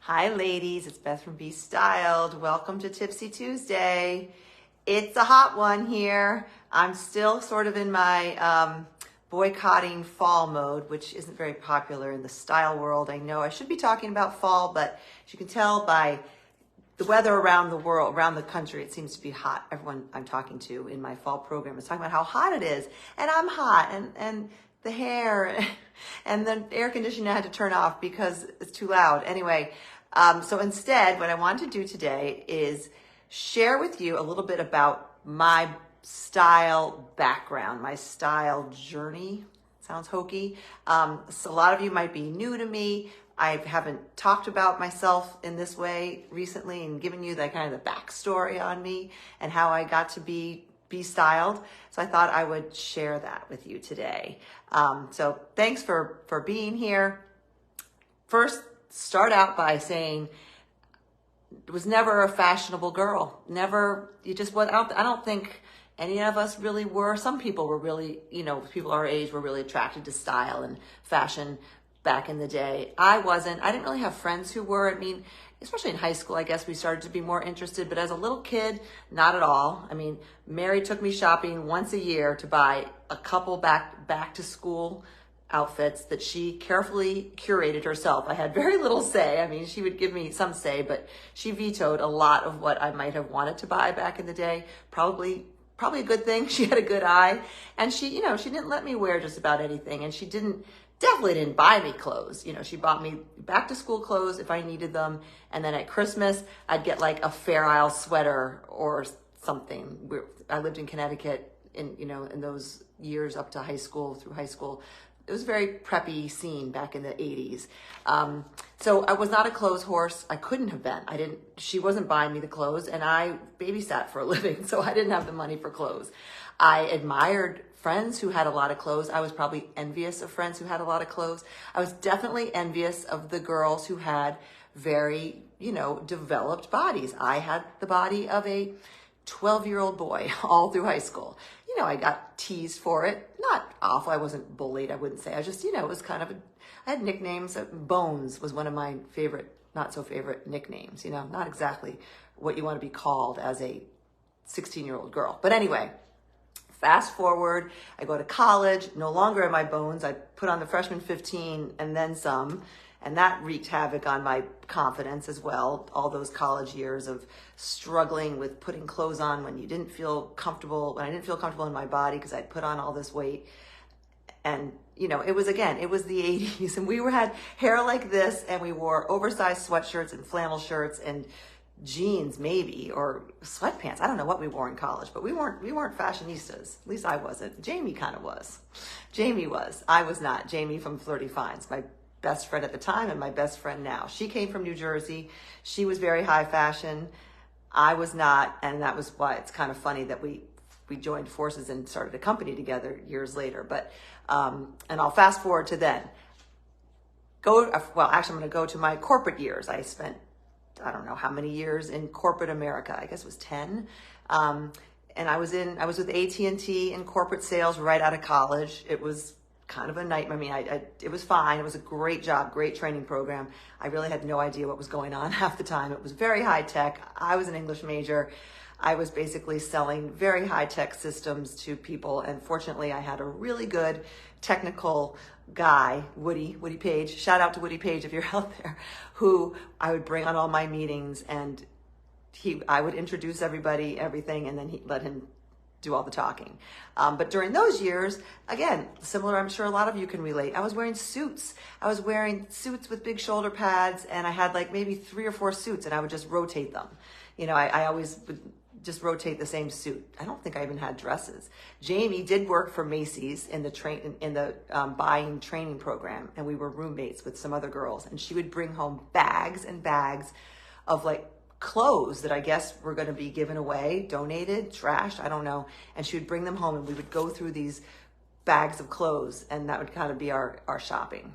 Hi ladies, it's Beth from B.Styled. Welcome to Tipsy Tuesday. It's a hot one here. I'm still sort of in my boycotting fall mode, which isn't very popular in the style world. I know I should be talking about fall, but as you can tell by the weather around the world, around the country, it seems to be hot. Everyone I'm talking to in my fall program is talking about how hot it is, and I'm hot, and the hair and the air conditioning I had to turn off because it's too loud. Anyway, so instead, what I want to do today is share with you a little bit about my style background, my style journey. Sounds hokey. So a lot of you might be new to me. I haven't talked about myself in this way recently and given you that kind of the backstory on me and how I got to be styled. So I thought I would share that with you today. So thanks for being here. First, start out by saying was never a fashionable girl. Never, you just was. I don't think any of us really were. Some people were really, people our age were really attracted to style and fashion back in the day. I wasn't. I didn't really have friends who were. I mean, especially in high school, I guess we started to be more interested, but as a little kid, not at all. I mean, Mary took me shopping once a year to buy a couple back to school outfits that she carefully curated herself. I had very little say. I mean, she would give me some say, but she vetoed a lot of what I might have wanted to buy back in the day. Probably a good thing. She had a good eye, and she didn't let me wear just about anything, and she definitely didn't buy me clothes. She bought me back to school clothes if I needed them. And then at Christmas, I'd get like a Fair Isle sweater or something. I lived in Connecticut in those years up to through high school. It was a very preppy scene back in the 80s. So I was not a clothes horse. I couldn't have been. She wasn't buying me the clothes, and I babysat for a living, so I didn't have the money for clothes. I admired friends who had a lot of clothes. I was probably envious of friends who had a lot of clothes. I was definitely envious of the girls who had very, developed bodies. I had the body of a 12-year-old boy all through high school. I got teased for it. Not awful. I wasn't bullied, I wouldn't say. I just, it was kind of I had nicknames. Bones was one of my favorite, not so favorite nicknames, not exactly what you want to be called as a 16-year-old girl. But anyway, fast forward, I go to college, no longer am I Bones. I put on the freshman 15 and then some, and that wreaked havoc on my confidence as well. All those college years of struggling with putting clothes on when I didn't feel comfortable in my body because I'd put on all this weight. And, it was the 80s, and we had hair like this, and we wore oversized sweatshirts and flannel shirts and jeans maybe, or sweatpants. I don't know what we wore in college, but we weren't fashionistas. At least I wasn't. Jamie kind of was. Jamie was. I was not. Jamie from Flirty Fines, my best friend at the time and my best friend now. She came from New Jersey. She was very high fashion. I was not, and that was why it's kind of funny that we joined forces and started a company together years later. But and I'll fast forward to then. I'm going to go to my corporate years. I spent I don't know how many years in corporate America. I guess it was 10. And I was with AT&T in corporate sales right out of college. It was kind of a nightmare. I mean, it was fine. It was a great job, great training program. I really had no idea what was going on half the time. It was very high tech. I was an English major. I was basically selling very high tech systems to people. And fortunately, I had a really good technical guy, Woody Page. Shout out to Woody Page if you're out there, who I would bring on all my meetings, and I would introduce everything, and then he let him do all the talking. But during those years, again, similar, I'm sure a lot of you can relate. I was wearing suits. I was wearing suits with big shoulder pads, and I had like maybe 3 or 4 suits, and I would just rotate them. I always would just rotate the same suit. I don't think I even had dresses. Jamie did work for Macy's in the buying training program, and we were roommates with some other girls, and she would bring home bags and bags of like clothes that I guess were going to be given away, donated, trashed, I don't know. And she would bring them home, and we would go through these bags of clothes, and that would kind of be our shopping,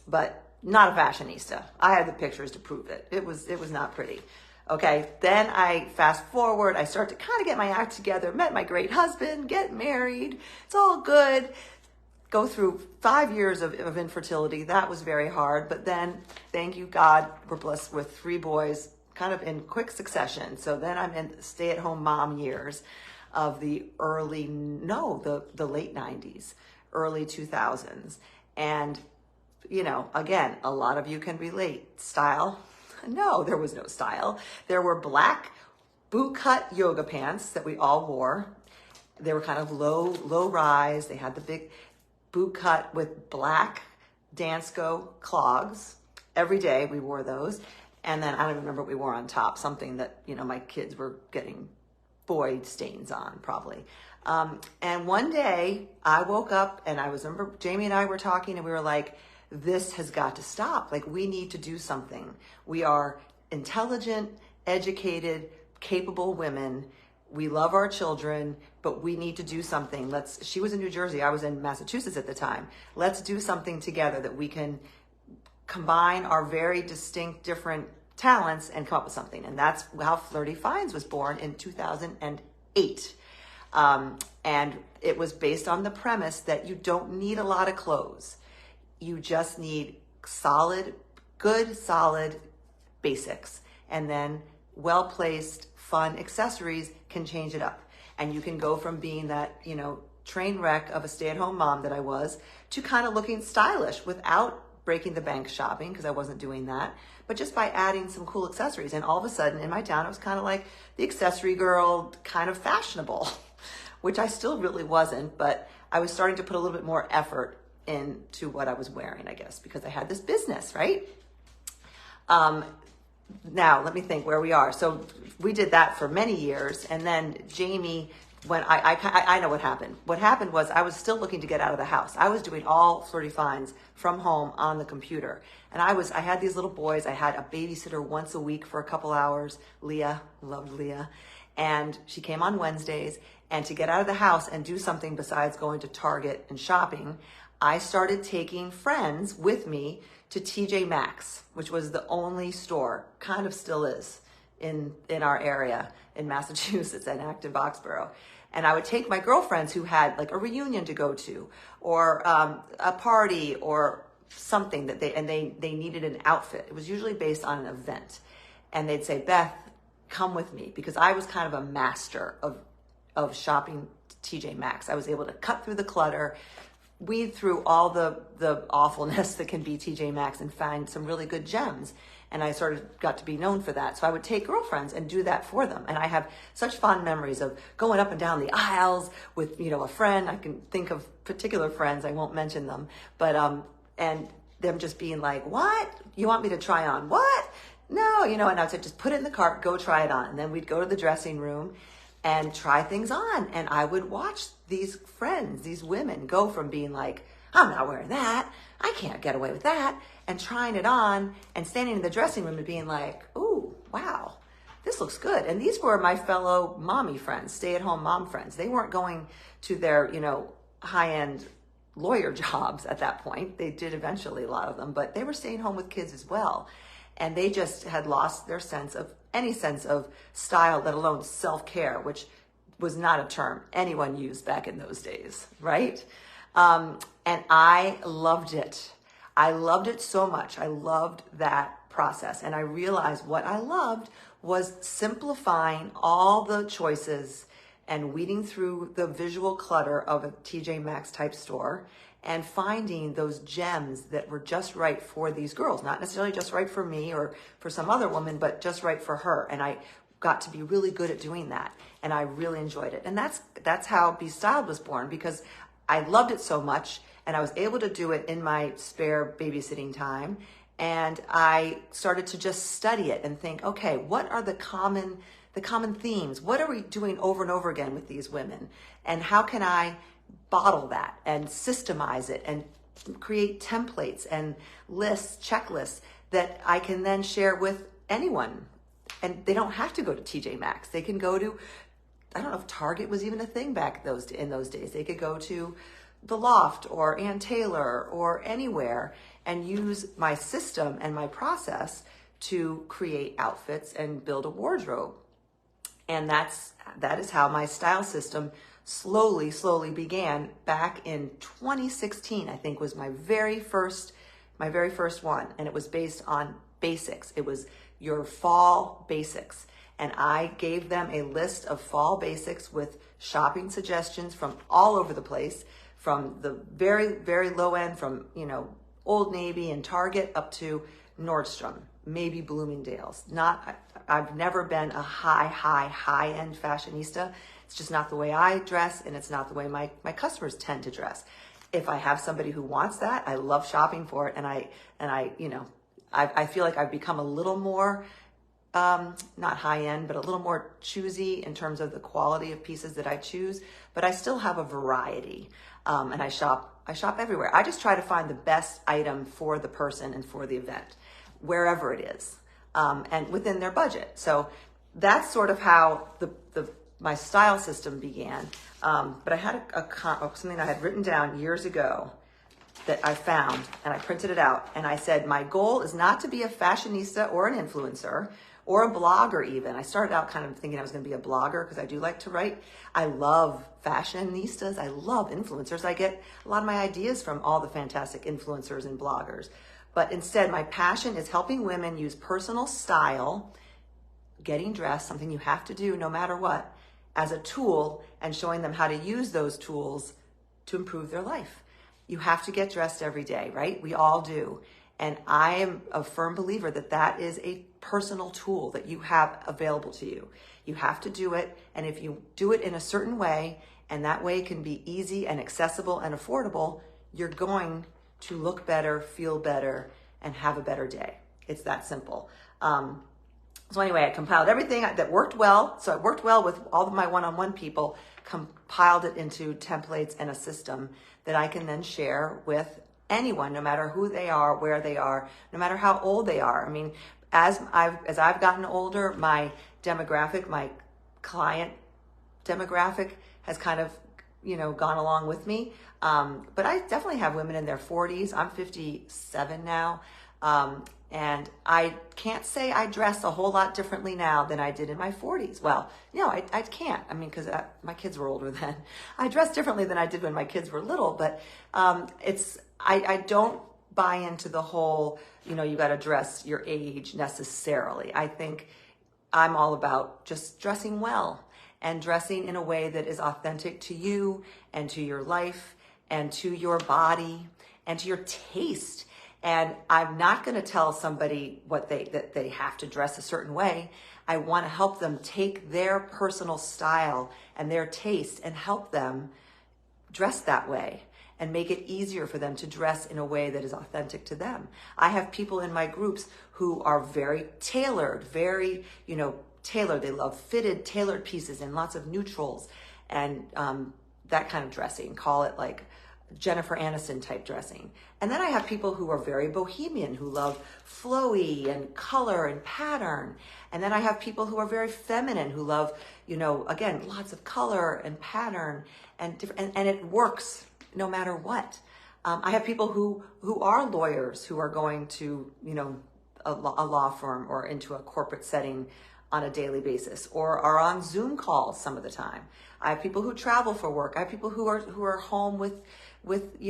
but not a fashionista. I had the pictures to prove it. It was not pretty. Okay, then I fast forward, I start to kind of get my act together, met my great husband, get married, it's all good. go through 5 years of infertility. That was very hard. But then, thank you, God, we're blessed with 3 boys kind of in quick succession. So then I'm in stay-at-home mom years of the late 90s, early 2000s. And, you know, again, a lot of you can relate. Style? No, there was no style. There were black boot-cut yoga pants that we all wore. They were kind of low rise. They had the big boot cut with black Dansko clogs. Every day we wore those. And then I don't even remember what we wore on top, something that, you know, my kids were getting boy stains on probably. And one day I woke up and I remember Jamie and I were talking and we were like, this has got to stop. Like, we need to do something. We are intelligent, educated, capable women. We love our children, but we need to do something. She was in New Jersey. I was in Massachusetts at the time. Let's do something together that we can combine our very distinct, different talents and come up with something. And that's how Flirty Fines was born in 2008. And it was based on the premise that you don't need a lot of clothes. You just need good, solid basics. And then well-placed, fun accessories can change it up. And you can go from being that, you know, train wreck of a stay-at-home mom that I was to kind of looking stylish without breaking the bank shopping, because I wasn't doing that, but just by adding some cool accessories. And all of a sudden in my town, I was kind of like the accessory girl, kind of fashionable, which I still really wasn't, but I was starting to put a little bit more effort into what I was wearing, I guess, because I had this business, right? Now, let me think where we are. So we did that for many years. And then Jamie, when I know what happened. What happened was I was still looking to get out of the house. I was doing all Flirty Fines from home on the computer. And I had these little boys. I had a babysitter once a week for a couple hours. Leah, loved Leah. And she came on Wednesdays. And to get out of the house and do something besides going to Target and shopping, I started taking friends with me to TJ Maxx, which was the only store, kind of still is, in our area in Massachusetts and Acton Boxborough. And I would take my girlfriends who had like a reunion to go to, or a party or something that they needed an outfit. It was usually based on an event. And they'd say, Beth, come with me, because I was kind of a master of shopping TJ Maxx. I was able to cut through the clutter, weed through all the awfulness that can be TJ Maxx and find some really good gems. And I sort of got to be known for that. So I would take girlfriends and do that for them. And I have such fond memories of going up and down the aisles with, you know, a friend. I can think of particular friends. I won't mention them, but, and them just being like, what? You want me to try on what? No, you know, and I'd say, just put it in the cart, go try it on. And then we'd go to the dressing room and try things on. And I would watch these friends, these women, go from being like, I'm not wearing that, I can't get away with that, and trying it on and standing in the dressing room and being like, ooh, wow, this looks good. And these were my fellow mommy friends, stay-at-home mom friends. They weren't going to their, you know, high-end lawyer jobs at that point. They did eventually, a lot of them, but they were staying home with kids as well. And they just had lost their any sense of style, let alone self-care, which was not a term anyone used back in those days, right? And I loved it. I loved it so much. I loved that process. And I realized what I loved was simplifying all the choices and weeding through the visual clutter of a TJ Maxx type store and finding those gems that were just right for these girls, not necessarily just right for me or for some other woman, but just right for her. And I got to be really good at doing that. And I really enjoyed it. And that's how B.Styled was born, because I loved it so much and I was able to do it in my spare babysitting time. And I started to just study it and think, okay, what are the common themes? What are we doing over and over again with these women? And how can I bottle that and systemize it and create templates and lists, checklists that I can then share with anyone? And they don't have to go to TJ Maxx. They can go to, I don't know if Target was even a thing back in those days. They could go to The Loft or Ann Taylor or anywhere and use my system and my process to create outfits and build a wardrobe. And that is how my style system slowly began back in 2016, I think was my very first one. And it was based on basics. It was your fall basics. And I gave them a list of fall basics with shopping suggestions from all over the place, from the very low end, from, Old Navy and Target up to Nordstrom, maybe Bloomingdale's. I've never been a high-end fashionista. It's just not the way I dress, and it's not the way my customers tend to dress. If I have somebody who wants that, I love shopping for it, and I feel like I've become a little more not high-end, but a little more choosy in terms of the quality of pieces that I choose, but I still have a variety, and I shop everywhere. I just try to find the best item for the person and for the event, wherever it is, and within their budget. So that's sort of how my style system began. But I had something I had written down years ago that I found, and I printed it out, and I said, my goal is not to be a fashionista or an influencer or a blogger even. I started out kind of thinking I was going to be a blogger because I do like to write. I love fashionistas. I love influencers. I get a lot of my ideas from all the fantastic influencers and bloggers. But instead, my passion is helping women use personal style, getting dressed, something you have to do no matter what, as a tool, and showing them how to use those tools to improve their life. You have to get dressed every day, right? We all do. And I am a firm believer that that is a personal tool that you have available to you. You have to do it. And if you do it in a certain way, and that way can be easy and accessible and affordable, you're going to look better, feel better, and have a better day. It's that simple. So anyway, I compiled everything that worked well. So it worked well with all of my one-on-one people, compiled it into templates and a system that I can then share with anyone, no matter who they are, where they are, no matter how old they are. I mean, as I've gotten older, my demographic, my client demographic has kind of, gone along with me. But I definitely have women in their 40s. I'm 57 now. And I can't say I dress a whole lot differently now than I did in my 40s. Well, I can't. I mean, because my kids were older then. I dress differently than I did when my kids were little. But I don't buy into the whole, you got to dress your age necessarily. I think I'm all about just dressing well and dressing in a way that is authentic to you and to your life and to your body and to your taste. And I'm not going to tell somebody that they have to dress a certain way. I want to help them take their personal style and their taste and help them dress that way and make it easier for them to dress in a way that is authentic to them. I have people in my groups who are very tailored, very, tailored. They love fitted, tailored pieces and lots of neutrals and that kind of dressing. Call it like Jennifer Aniston type dressing. And then I have people who are very bohemian, who love flowy and color and pattern. And then I have people who are very feminine, who love, again, lots of color and pattern and different, and it works no matter what. I have people who are lawyers who are going to, a law firm or into a corporate setting on a daily basis, or are on Zoom calls some of the time. I have people who travel for work. I have people who are home with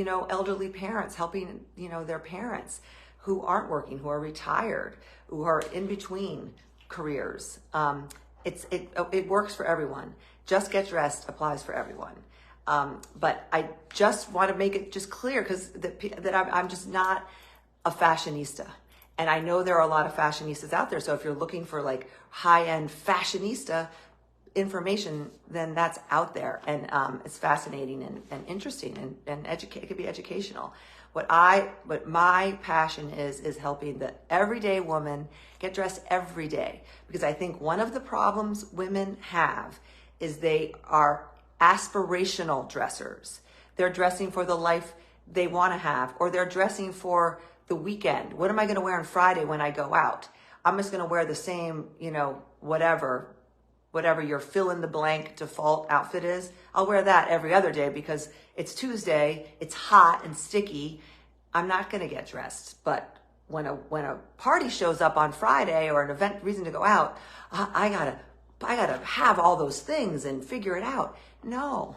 elderly parents, helping their parents who aren't working, who are retired, who are in between careers. It works for everyone. Just Get Dressed applies for everyone. But I just want to make it just clear that I'm just not a fashionista. And I know there are a lot of fashionistas out there. So if you're looking for like high-end fashionista information, then that's out there. And it's fascinating and interesting and it could be educational. What my passion is helping the everyday woman get dressed every day. Because I think one of the problems women have is they are aspirational dressers. They're dressing for the life they want to have, or they're dressing for the weekend. What am I going to wear on Friday when I go out? I'm just going to wear the same, whatever your fill in the blank default outfit is. I'll wear that every other day because it's Tuesday, it's hot and sticky. I'm not going to get dressed. But when a party shows up on Friday or an event, reason to go out, I gotta I gotta have all those things and figure it out. No,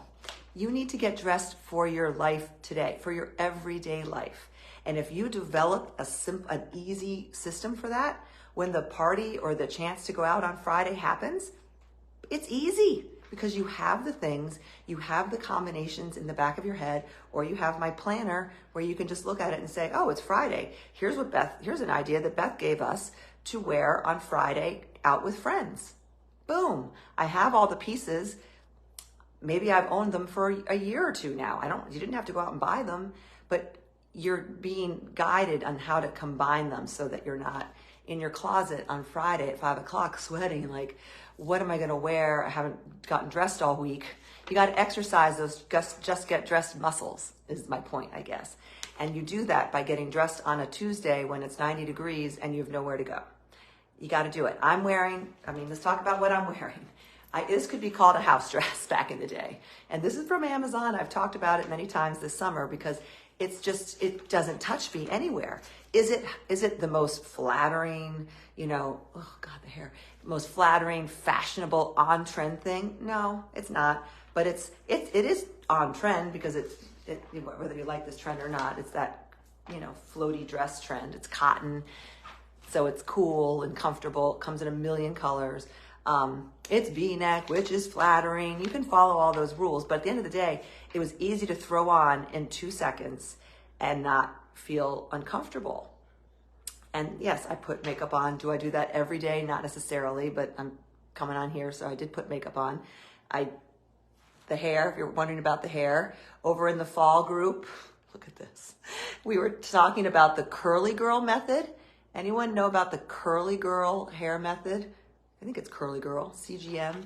you need to get dressed for your life today, for your everyday life. And if you develop an easy system for that, when the party or the chance to go out on Friday happens, it's easy because you have the things, you have the combinations in the back of your head, or you have my planner where you can just look at it and say, oh, it's Friday. Here's an idea that Beth gave us to wear on Friday out with friends. Boom. I have all the pieces. Maybe I've owned them for a year or two now. You didn't have to go out and buy them, but you're being guided on how to combine them so that you're not in your closet on Friday at 5 o'clock sweating like, what am I going to wear? I haven't gotten dressed all week. You got to exercise those just get dressed muscles is my point, I guess. And you do that by getting dressed on a Tuesday when it's 90 degrees and you have nowhere to go. You got to do it. Let's talk about what I'm wearing. This could be called a house dress back in the day. And this is from Amazon. I've talked about it many times this summer because it doesn't touch me anywhere. Is it the most flattering, oh God, the hair, most flattering, fashionable, on-trend thing? No, it's not. But it is on trend because whether you like this trend or not, it's that, floaty dress trend. It's cotton, so it's cool and comfortable. It comes in a million colors. It's V-neck, which is flattering. You can follow all those rules, but at the end of the day, it was easy to throw on in 2 seconds and not feel uncomfortable. And yes, I put makeup on. Do I do that every day? Not necessarily, but I'm coming on here, so I did put makeup on. The hair, if you're wondering about the hair, over in the fall group, look at this. We were talking about the curly girl method. Anyone know about the curly girl hair method? I think it's curly girl, CGM.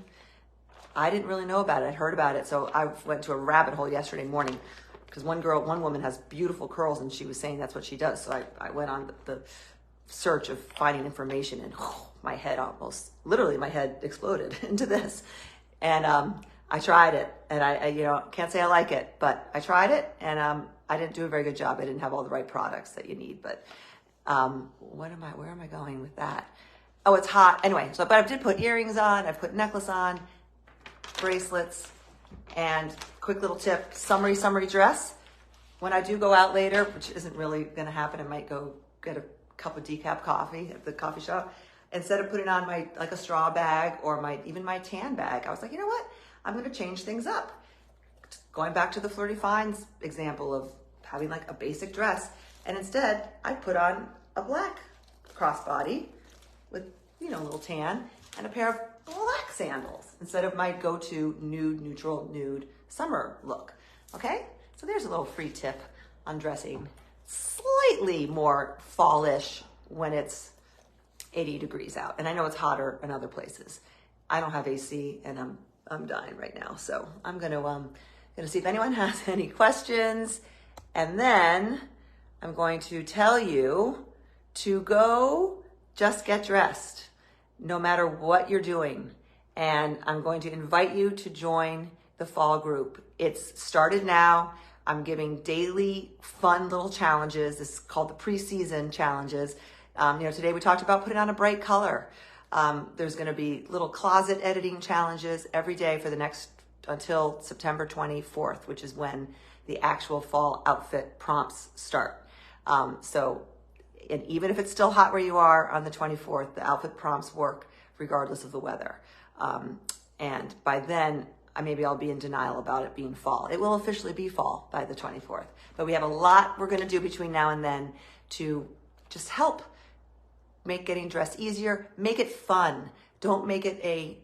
I didn't really know about it. I'd heard about it. So I went to a rabbit hole yesterday morning because one woman has beautiful curls and she was saying that's what she does. So I went on the search of finding information and my head literally my head exploded into this. And I tried it and I can't say I like it, but I tried it and I didn't do a very good job. I didn't have all the right products that you need, but where am I going with that? Oh, it's hot. Anyway, but I did put earrings on. I put necklace on, bracelets, and quick little tip, summery dress. When I do go out later, which isn't really going to happen, I might go get a cup of decaf coffee at the coffee shop. Instead of putting on a straw bag or even my tan bag, I was like, you know what? I'm going to change things up. Going back to the Flirty Fines example of having like a basic dress. And instead, I put on a black crossbody with, a little tan and a pair of black sandals instead of my go-to neutral nude summer look. Okay? So there's a little free tip on dressing slightly more fallish when it's 80 degrees out. And I know it's hotter in other places. I don't have AC and I'm dying right now. So I'm gonna see if anyone has any questions. And then I'm going to tell you to go just get dressed no matter what you're doing. And I'm going to invite you to join the fall group. It's started now. I'm giving daily fun little challenges. This is called the preseason challenges. Today we talked about putting on a bright color. There's going to be little closet editing challenges every day for until September 24th, which is when the actual fall outfit prompts start. And even if it's still hot where you are on the 24th, the outfit prompts work regardless of the weather. And by then, maybe I'll be in denial about it being fall. It will officially be fall by the 24th. But we have a lot we're going to do between now and then to just help make getting dressed easier, make it fun. Don't make it a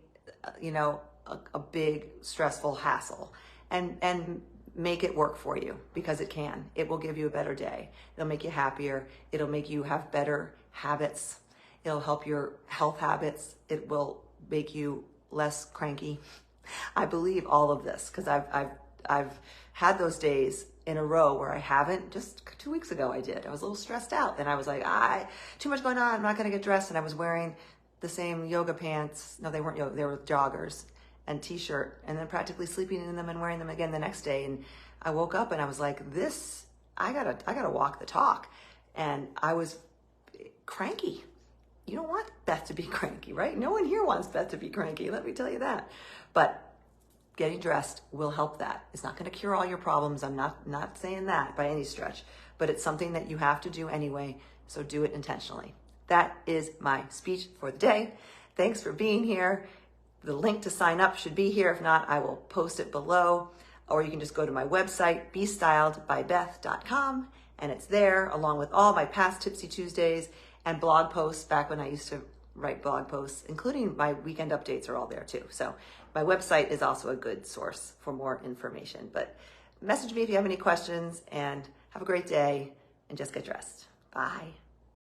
big stressful hassle. And make it work for you because it can. It will give you a better day. It'll make you happier. It'll make you have better habits. It'll help your health habits. It will make you less cranky. I believe all of this because I've had those days in a row where I haven't. Just 2 weeks ago I did. I was a little stressed out and I was like, too much going on. I'm not going to get dressed. And I was wearing the same yoga pants. No, they weren't yoga. They were joggers and t-shirt, and then practically sleeping in them and wearing them again the next day. And I woke up and I was like, I gotta walk the talk. And I was cranky. you don't want Beth to be cranky, right? No one here wants Beth to be cranky, let me tell you that. But getting dressed will help that. It's not going to cure all your problems. I'm not saying that by any stretch, but it's something that you have to do anyway, so do it intentionally. That is my speech for the day. Thanks for being here. The link to sign up should be here. If not, I will post it below, or you can just go to my website, B.StyledByBeth.com, and it's there along with all my past Tipsy Tuesdays and blog posts back when I used to write blog posts, including my weekend updates are all there too. So my website is also a good source for more information. But message me if you have any questions, and have a great day and just get dressed. Bye.